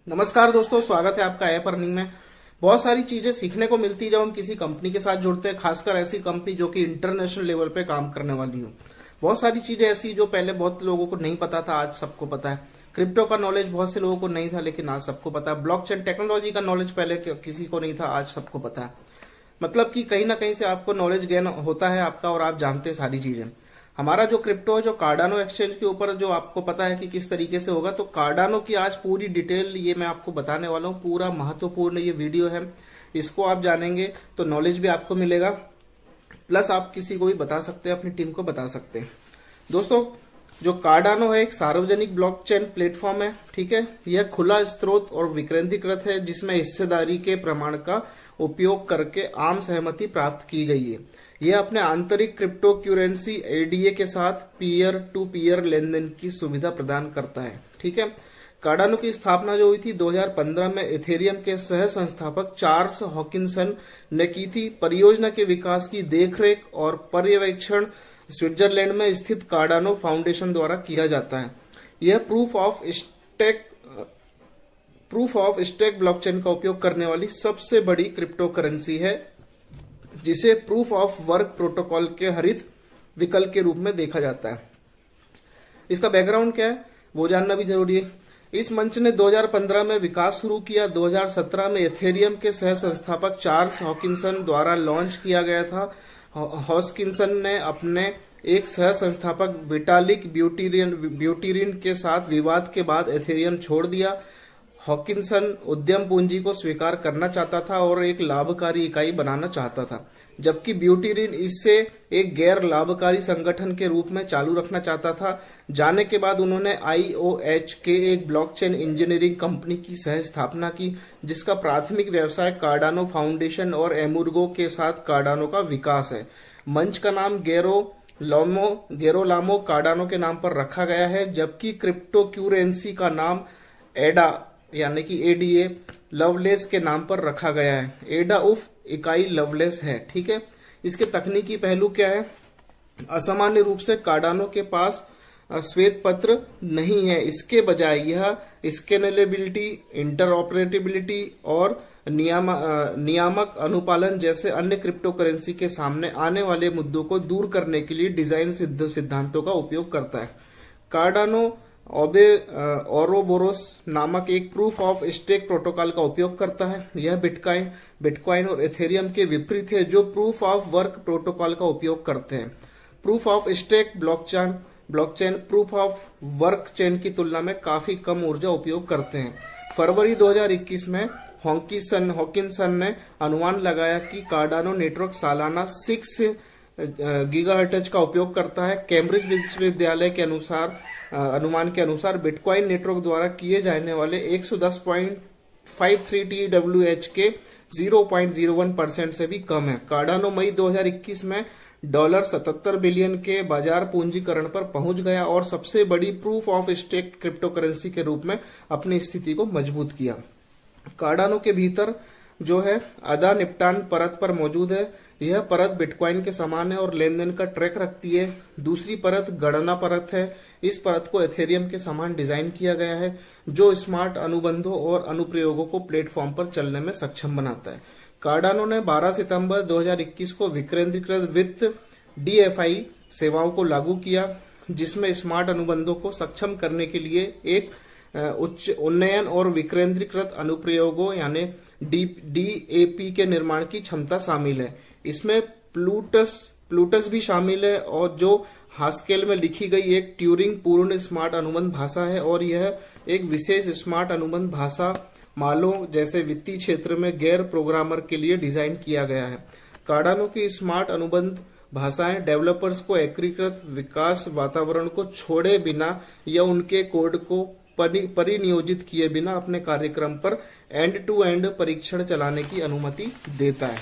नमस्कार दोस्तों, स्वागत है आपका ऐप अर्निंग में। बहुत सारी चीजें सीखने को मिलती है जब हम किसी कंपनी के साथ जुड़ते हैं, खासकर ऐसी कंपनी जो कि इंटरनेशनल लेवल पे काम करने वाली हो। बहुत सारी चीजें ऐसी जो पहले बहुत लोगों को नहीं पता था, आज सबको पता है। क्रिप्टो का नॉलेज बहुत से लोगों को नहीं था, लेकिन आज सबको पता है। ब्लॉकचेन टेक्नोलॉजी का नॉलेज पहले किसी को नहीं था, आज सबको पता है। मतलब कि कहीं ना कहीं से आपको नॉलेज गेन होता है आपका, और आप जानते हैं सारी चीजें। हमारा जो क्रिप्टो है, जो कार्डानो एक्सचेंज के ऊपर जो आपको पता है कि किस तरीके से होगा, तो कार्डानो की आज पूरी डिटेल ये मैं आपको बताने वाला हूँ। पूरा महत्वपूर्ण ये वीडियो है, इसको आप जानेंगे तो नॉलेज भी आपको मिलेगा, प्लस आप किसी को भी बता सकते हैं, अपनी टीम को बता सकते हैं। दोस्तों, जो कार्डानो है एक सार्वजनिक ब्लॉकचेन प्लेटफॉर्म है, ठीक है। यह खुला स्रोत और विकेंद्रीकृत है, जिसमें हिस्सेदारी के प्रमाण का उपयोग करके आम सहमति प्राप्त की गई है। यह अपने आंतरिक क्रिप्टो करेंसी एडीए के साथ पीयर टू पीयर लेनदेन की सुविधा प्रदान करता है, ठीक है। कार्डानो की स्थापना जो हुई थी 2015 में इथेरियम के सह संस्थापक चार्ल्स हॉकिंसन ने की थी। परियोजना के विकास की देखरेख और पर्यवेक्षण स्विट्जरलैंड में स्थित कार्डानो फाउंडेशन द्वारा किया जाता है। यह प्रूफ ऑफ स्टेक ब्लॉकचेन का उपयोग करने वाली सबसे बड़ी क्रिप्टो करेंसी है, जिसे प्रूफ ऑफ वर्क प्रोटोकॉल के हरित विकल्प के रूप में देखा जाता है। इसका बैकग्राउंड क्या है वो जानना भी जरूरी है। इस मंच ने 2015 में विकास शुरू किया। 2017 में एथेरियम के सह संस्थापक चार्ल्स हॉकिंसन द्वारा लॉन्च किया गया था। हॉकिंसन ने अपने एक सह संस्थापक विटालिक ब्यूटीरिन के साथ विवाद के बाद एथेरियम छोड़ दिया। हॉकिंसन उद्यम पूंजी को स्वीकार करना चाहता था और एक लाभकारी इकाई बनाना चाहता था, जबकि ब्यूटीरिन इससे एक गैर लाभकारी संगठन के रूप में चालू रखना चाहता था। जाने के बाद उन्होंने IOH के एक ब्लॉकचेन इंजीनियरिंग कंपनी की सह स्थापना की, जिसका प्राथमिक व्यवसाय कार्डानो फाउंडेशन और एमुर्गो के साथ कार्डानो का विकास है। मंच का नाम गेरोलामो कार्डानो के नाम पर रखा गया है, जबकि क्रिप्टो क्यूरेंसी का नाम एडा यानी कि एडीए लवलेस के नाम पर रखा गया है। एडा उफ इकाई लवलेस है, ठीक है। इसके तकनीकी पहलू क्या है? असामान्य रूप से कार्डानो के पास श्वेत पत्र नहीं है। इसके बजाय यह स्केलेबिलिटी, इंटरऑपरेटिबिलिटी और नियामक अनुपालन जैसे अन्य क्रिप्टो करेंसी के सामने आने वाले मुद्दों को दूर करने के लिए डिजाइन सिद्धांतों का उपयोग करता है। कार्डानो ओरोबोरोस नामक एक प्रूफ ऑफ स्टेक प्रोटोकॉल का उपयोग करता है। यह बिटकॉइन और एथेरियम के विपरीत है, जो प्रूफ ऑफ वर्क प्रोटोकॉल का उपयोग करते हैं। Proof of stake blockchain proof of work chain की तुलना में काफी कम ऊर्जा उपयोग करते हैं। फरवरी 2021 में हॉकिंसन ने अनुमान लगाया कि कार्डानो नेटवर्क सालाना 6 गीगाहर्ट्ज का उपयोग करता है। कैम्ब्रिज विश्वविद्यालय के अनुमान के अनुसार बिटकॉइन नेटवर्क द्वारा किए जाने वाले 110.53 TWh के 0.01% से भी कम है। कार्डानो मई 2021 में $77 बिलियन के बाजार पूंजीकरण पर पहुंच गया और सबसे बड़ी proof of stake crypto currency के रूप में अपनी स्थिति को मजबूत किया। कार्डानो के भीतर जो है आधा निपटान परत पर मौजूद है। यह परत बिटकॉइन के समान है और लेन देन का ट्रैक रखती है। दूसरी परत गणना परत है। इस परत को एथेरियम के समान डिजाइन किया गया है, जो स्मार्ट अनुबंधों और अनुप्रयोगों को प्लेटफॉर्म पर चलने में सक्षम बनाता है। कार्डानो ने 12 सितंबर 2021 को विकेंद्रीकृत वित्त DeFi सेवाओं को लागू किया, जिसमें स्मार्ट अनुबंधों को सक्षम करने के लिए एक उच्च उन्नयन और विकेंद्रीकृत अनुप्रयोगों यानी DAP के निर्माण की क्षमता शामिल है। इसमें प्लूटस भी शामिल है, और जो हास्केल में लिखी गई एक ट्यूरिंग पूर्ण स्मार्ट अनुबंध भाषा है, और यह एक विशेष स्मार्ट अनुबंध भाषा मालों जैसे वित्तीय क्षेत्र में गैर प्रोग्रामर के लिए डिजाइन किया गया है। कार्डानो की स्मार्ट अनुबंध भाषाएं डेवलपर्स को एकीकृत विकास वातावरण को छोड़े बिना या उनके कोड को परिनियोजित किए बिना अपने कार्यक्रम पर एंड टू एंड परीक्षण चलाने की अनुमति देता है।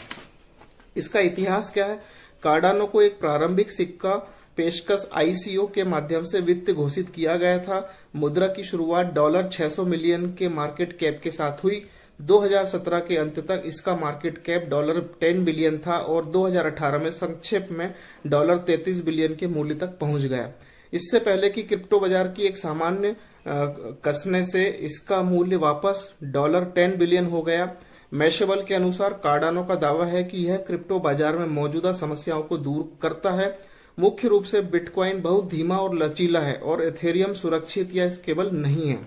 इसका इतिहास क्या है? कार्डानो को एक प्रारंभिक सिक्का पेशकश ICO के माध्यम से वित्त घोषित किया गया था। मुद्रा की शुरुआत $600 मिलियन के मार्केट कैप के साथ हुई। 2017 के अंत तक इसका मार्केट कैप $10 बिलियन था और 2018 में संक्षेप में $33 बिलियन के मूल्य तक पहुंच गया। इससे पहले कि क्रिप्टो बाजार की एक सामान्य कसने से इसका मूल्य वापस $10 बिलियन हो गया। मैशेबल के अनुसार कार्डानो का दावा है कि यह क्रिप्टो बाजार में मौजूदा समस्याओं को दूर करता है। मुख्य रूप से बिटकॉइन बहुत धीमा और लचीला है और एथेरियम सुरक्षित या स्केलेबल नहीं है।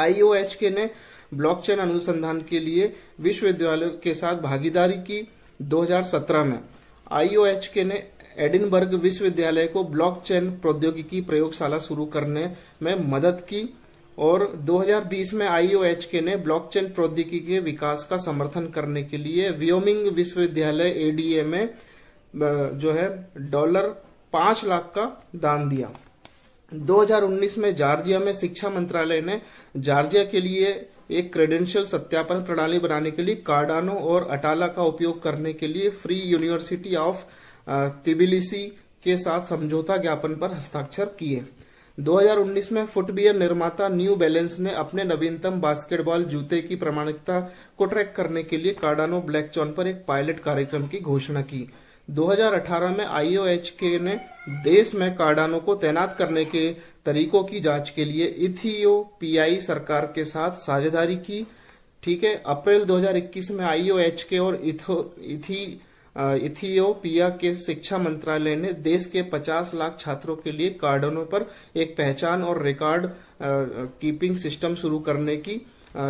IOHK ने ब्लॉकचेन अनुसंधान के लिए विश्वविद्यालयों के साथ भागीदारी की। 2017 में IOHK ने एडिनबर्ग विश्वविद्यालय को ब्लॉकचेन प्रौद्योगिकी प्रयोगशाला शुरू करने में मदद की और 2020 में IOHK ने ब्लॉकचेन प्रौद्योगिकी के विकास का समर्थन करने के लिए व्योमिंग विश्वविद्यालय ADA में जो है $5 लाख का दान दिया। 2019 में जॉर्जिया में शिक्षा मंत्रालय ने जॉर्जिया के लिए एक क्रेडेंशियल सत्यापन प्रणाली बनाने के लिए कार्डानो और अटाला का उपयोग करने के लिए फ्री यूनिवर्सिटी ऑफ तिबिलिसी के साथ समझौता ज्ञापन पर हस्ताक्षर किए। 2019 में फुटवियर निर्माता न्यू बैलेंस ने अपने नवीनतम बास्केटबॉल जूते की प्रामाणिकता को ट्रैक करने के लिए कार्डानो ब्लॉकचेन पर एक पायलट कार्यक्रम की घोषणा की। 2018 में IOHK ने देश में कार्डानो को तैनात करने के तरीकों की जांच के लिए इथियोपियाई सरकार के साथ साझेदारी की। ठीक है, अप्रैल 2021 में IOHK और इथियोपिया के शिक्षा मंत्रालय ने देश के 50 लाख छात्रों के लिए कार्डानो पर एक पहचान और रिकॉर्ड कीपिंग सिस्टम शुरू करने की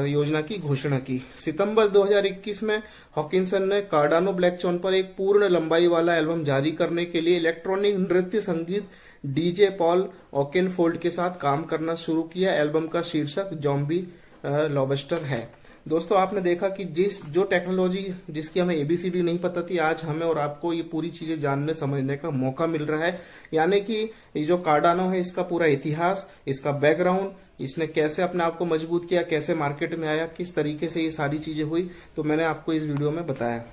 योजना की घोषणा की। सितंबर 2021 में हॉकिंसन ने कार्डानो ब्लॉकचेन पर एक पूर्ण लंबाई वाला एल्बम जारी करने के लिए इलेक्ट्रॉनिक नृत्य संगीत DJ पॉल ओकेनफोल्ड के साथ काम करना शुरू किया। एल्बम का शीर्षक ज़ॉम्बी लॉबस्टर है। दोस्तों, आपने देखा कि जो टेक्नोलॉजी जिसकी हमें ABCD नहीं पता थी, आज हमें और आपको ये पूरी चीजें जानने समझने का मौका मिल रहा है। यानी कि ये जो कार्डानो है, इसका पूरा इतिहास, इसका बैकग्राउंड, इसने कैसे अपने आप को मजबूत किया, कैसे मार्केट में आया, किस तरीके से ये सारी चीजें हुई, तो मैंने आपको इस वीडियो में बताया।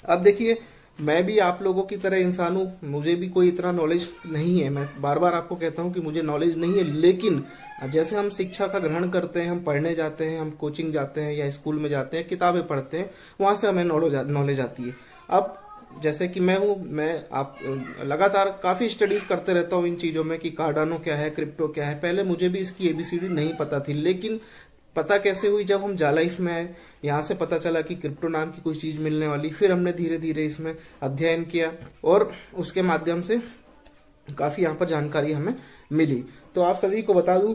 अब देखिए, मैं भी आप लोगों की तरह इंसान हूं, मुझे भी कोई इतना नॉलेज नहीं है। मैं बार बार आपको कहता हूं कि मुझे नॉलेज नहीं है, लेकिन जैसे हम शिक्षा का ग्रहण करते हैं, हम पढ़ने जाते हैं, हम कोचिंग जाते हैं या स्कूल में जाते हैं, किताबें पढ़ते हैं, वहां से हमें नॉलेज आती है। अब जैसे कि मैं आप लगातार काफी स्टडीज करते रहता हूँ इन चीजों में कि कार्डानो क्या है, क्रिप्टो क्या है। पहले मुझे भी इसकी ABCD नहीं पता थी, लेकिन पता कैसे हुई, जब हम जालाइफ में आए, यहाँ से पता चला कि क्रिप्टो नाम की कोई चीज मिलने वाली। फिर हमने धीरे धीरे इसमें अध्ययन किया और उसके माध्यम से काफी यहाँ पर जानकारी हमें मिली। तो आप सभी को बता दूं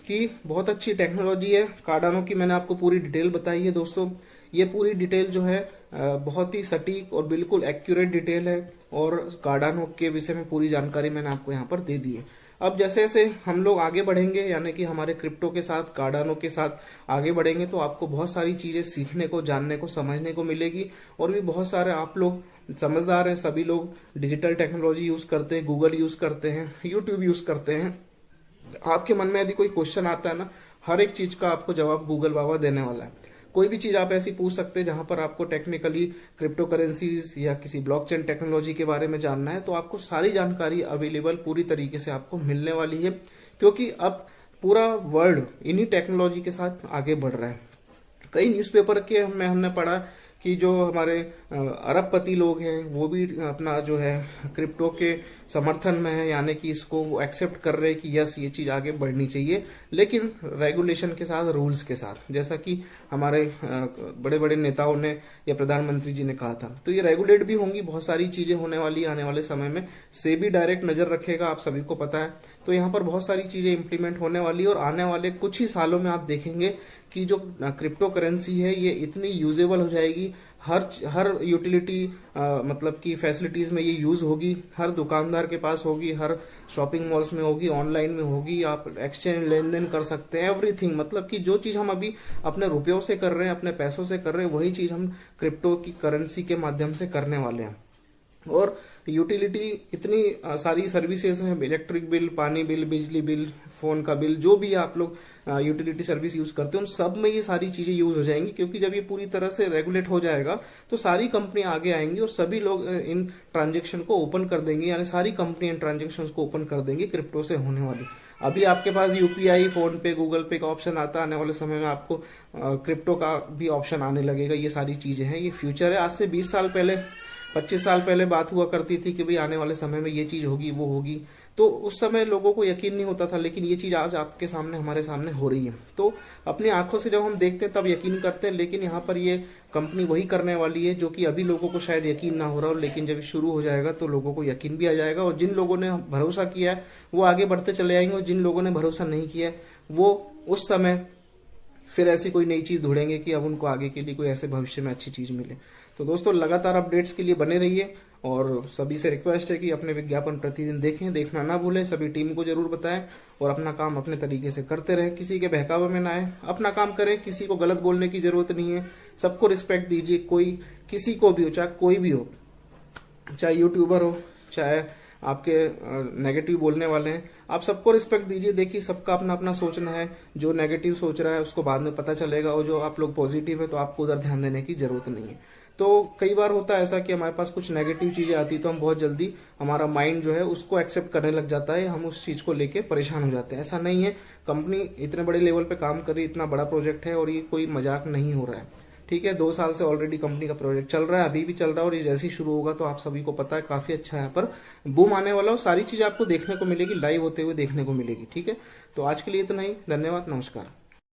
कि बहुत अच्छी टेक्नोलॉजी है कार्डानो की। मैंने आपको पूरी डिटेल बताई है दोस्तों। ये पूरी डिटेल जो है बहुत ही सटीक और बिल्कुल एक्यूरेट डिटेल है और कार्डानो के विषय में पूरी जानकारी मैंने आपको यहाँ पर दे दी है। अब जैसे जैसे हम लोग आगे बढ़ेंगे, यानी कि हमारे क्रिप्टो के साथ, कार्डानो के साथ आगे बढ़ेंगे, तो आपको बहुत सारी चीजें सीखने को, जानने को, समझने को मिलेगी। और भी बहुत सारे आप लोग समझदार हैं, सभी लोग डिजिटल टेक्नोलॉजी यूज करते हैं, गूगल यूज करते हैं, यूट्यूब यूज करते हैं। आपके मन में यदि कोई क्वेश्चन आता है ना, हर एक चीज का आपको जवाब गूगल बाबा देने वाला है। कोई भी चीज आप ऐसी पूछ सकते हैं जहां पर आपको टेक्निकली क्रिप्टो करेंसीज या किसी ब्लॉकचेन टेक्नोलॉजी के बारे में जानना है, तो आपको सारी जानकारी अवेलेबल पूरी तरीके से आपको मिलने वाली है, क्योंकि अब पूरा वर्ल्ड इन्हीं टेक्नोलॉजी के साथ आगे बढ़ रहा है। कई न्यूज़पेपर के में हमने पढ़ा कि जो हमारे अरबपति लोग हैं वो भी अपना जो है क्रिप्टो के समर्थन में है, यानी कि इसको वो एक्सेप्ट कर रहे हैं कि यस ये चीज आगे बढ़नी चाहिए, लेकिन रेगुलेशन के साथ, रूल्स के साथ, जैसा कि हमारे बड़े बड़े नेताओं ने या प्रधानमंत्री जी ने कहा था। तो ये रेगुलेट भी होंगी, बहुत सारी चीजें होने वाली आने वाले समय में। सेबी डायरेक्ट नजर रखेगा, आप सभी को पता है। तो यहाँ पर बहुत सारी चीजें इंप्लीमेंट होने वाली और आने वाले कुछ ही सालों में आप देखेंगे कि जो क्रिप्टो करेंसी है ये इतनी यूजेबल हो जाएगी, हर यूटिलिटी मतलब कि फैसिलिटीज में ये यूज होगी, हर दुकानदार के पास होगी, हर शॉपिंग मॉल्स में होगी, ऑनलाइन में होगी, आप एक्सचेंज लेन देन कर सकते हैं, एवरीथिंग। मतलब कि जो चीज हम अभी अपने रुपयों से कर रहे हैं, अपने पैसों से कर रहे हैं, वही चीज हम क्रिप्टो की करेंसी के माध्यम से करने वाले हैं। और यूटिलिटी इतनी सारी सर्विसेज हैं, इलेक्ट्रिक बिल, पानी बिल, बिजली बिल, फोन का बिल, जो भी आप लोग यूटिलिटी सर्विस यूज करते हैं उन सब में ये सारी चीजें यूज हो जाएंगी, क्योंकि जब ये पूरी तरह से रेगुलेट हो जाएगा तो सारी कंपनी आगे आएंगी और सभी लोग इन ट्रांजेक्शन को ओपन कर देंगे, यानी सारी कंपनी इन ट्रांजेक्शन को ओपन कर देंगी क्रिप्टो से होने वाली। अभी आपके पास UPI, फोन पे, गूगल पे का ऑप्शन आता है, आने वाले समय में आपको क्रिप्टो का भी ऑप्शन आने लगेगा। ये सारी चीजें हैं, ये फ्यूचर है। आज से 20 साल पहले, 25 साल पहले बात हुआ करती थी कि भाई आने वाले समय में ये चीज होगी, वो होगी। तो उस समय लोगों को यकीन नहीं होता था, लेकिन ये चीज आज आपके सामने, हमारे सामने हो रही है। तो अपनी आंखों से जब हम देखते हैं तब यकीन करते हैं, लेकिन यहाँ पर ये कंपनी वही करने वाली है जो कि अभी लोगों को शायद यकीन ना हो रहा हो, लेकिन जब शुरू हो जाएगा तो लोगों को यकीन भी आ जाएगा, और जिन लोगों ने भरोसा किया है वो आगे बढ़ते चले आएंगे, और जिन लोगों ने भरोसा नहीं किया है वो उस समय फिर ऐसी कोई नई चीज ढूंढेंगे कि अब उनको आगे के लिए कोई ऐसे भविष्य में अच्छी चीज मिले। तो दोस्तों लगातार अपडेट्स के लिए बने रहिए, और सभी से रिक्वेस्ट है कि अपने विज्ञापन प्रतिदिन देखें, देखना ना भूलें, सभी टीम को जरूर बताएं, और अपना काम अपने तरीके से करते रहें, किसी के बहकावे में ना आए, अपना काम करें, किसी को गलत बोलने की जरूरत नहीं है, सबको रिस्पेक्ट दीजिए, कोई किसी को भी हो, चाहे कोई भी हो, चाहे यूट्यूबर हो, चाहे आपके नेगेटिव बोलने वाले हैं, आप सबको रिस्पेक्ट दीजिए। देखिए सबका अपना अपना सोचना है, जो नेगेटिव सोच रहा है उसको बाद में पता चलेगा, और जो आप लोग पॉजिटिव है तो आपको उधर ध्यान देने की जरूरत नहीं है। तो कई बार होता है ऐसा कि हमारे पास कुछ नेगेटिव चीजें आती तो हम बहुत जल्दी, हमारा माइंड जो है उसको एक्सेप्ट करने लग जाता है, हम उस चीज को लेके परेशान हो जाते हैं। ऐसा नहीं है, कंपनी इतने बड़े लेवल पे काम कर रही है, इतना बड़ा प्रोजेक्ट है, और ये कोई मजाक नहीं हो रहा है। ठीक है, 2 साल से ऑलरेडी कंपनी का प्रोजेक्ट चल रहा है, अभी भी चल रहा है, और ये जैसे ही शुरू होगा तो आप सभी को पता है काफी अच्छा यहाँ पर बूम आने वाला, और सारी चीज आपको देखने को मिलेगी, लाइव होते हुए देखने को मिलेगी। ठीक है, तो आज के लिए इतना ही, धन्यवाद, नमस्कार।